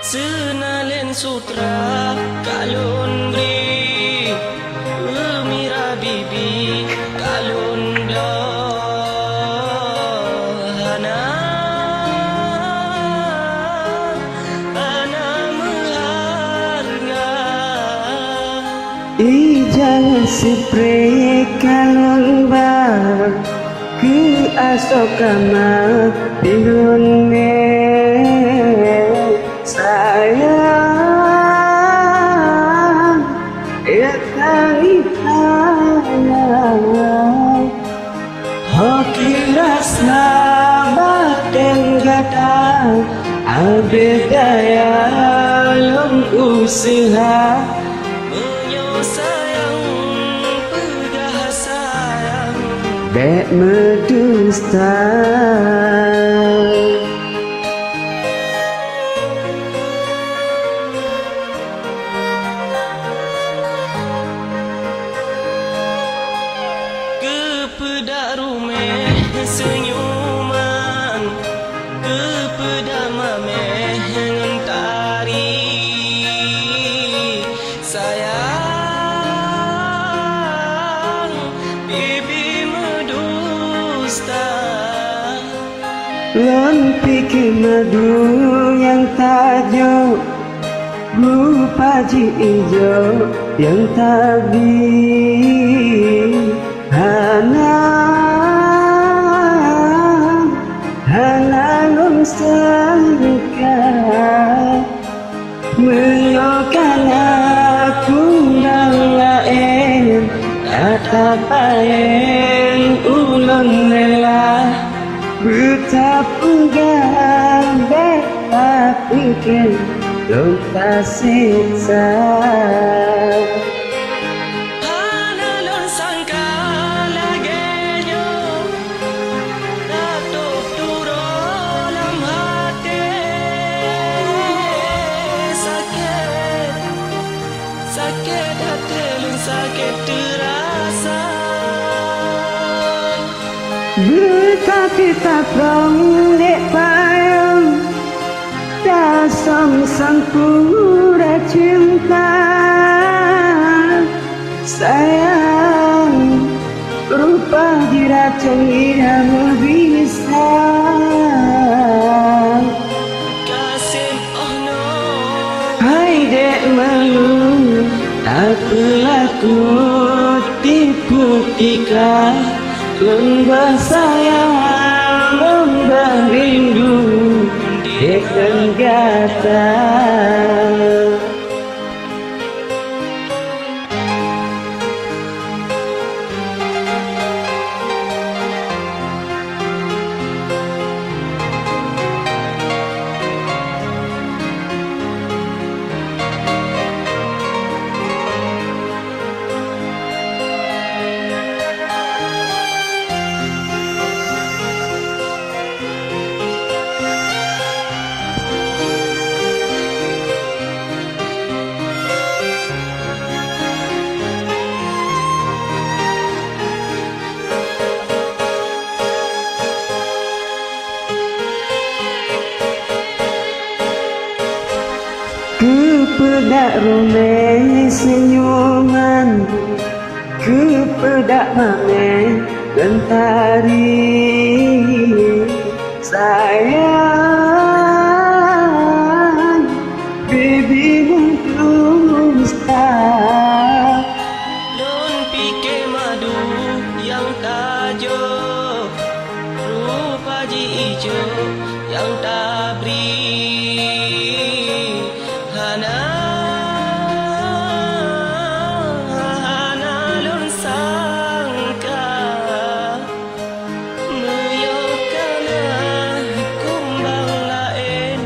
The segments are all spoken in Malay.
Senalen sutra kalun beri Mira bibi kalun dohana Ana meharga Ijang spray kalun bar Ke asokama pilunne sayang ya kaitannya hoki rasa baten gata abedaya long usaha menyosayang pedah sayang dek medusta kepedak rumeh senyuman kepedak mameh ngentari sayang bibi medusta lon pikir madu yang tajuk lupa ji ijo yang tabi Hana lum sangka menyokan aku dan lain kata paen ulun rela betapa gambek pikir lum tak siksa sakit hati lun sakit terasa Betapa tak pernah payung dasam sang pura cinta sayang rupa diracun yang bisa kasih oh no hai dek malu tak berlaku tipu tika lembah sayang lembah rindu dekan gata Kepedak rumah senyuman Kepedak mameh gentari sayang baby mendusta lun pikir madu yang tajuk rupa ji ijo yang tabri Hana lun sangka meyokana kumbang lain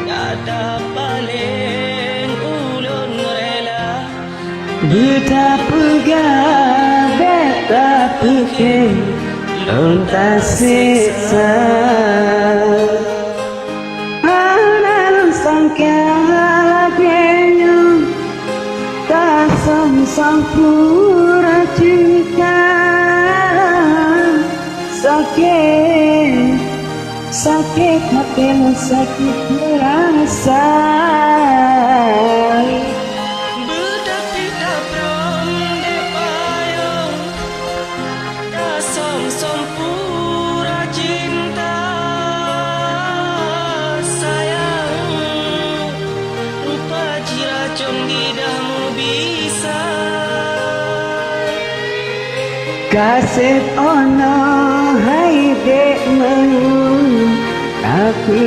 ada paling ulun rela betapa gabet tak pikir lontas siksa Anak sangka lakinya tak sang pura cinta sakit sakit hati sakit merasa Bedak tidak prom de payung da som pura cinta sayang rupa jiracun didahmu bisa kasih ono hai dek mengu aku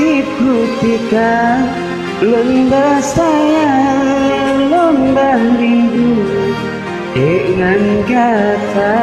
tipu tika lomba sayang lomba rindu dengan kata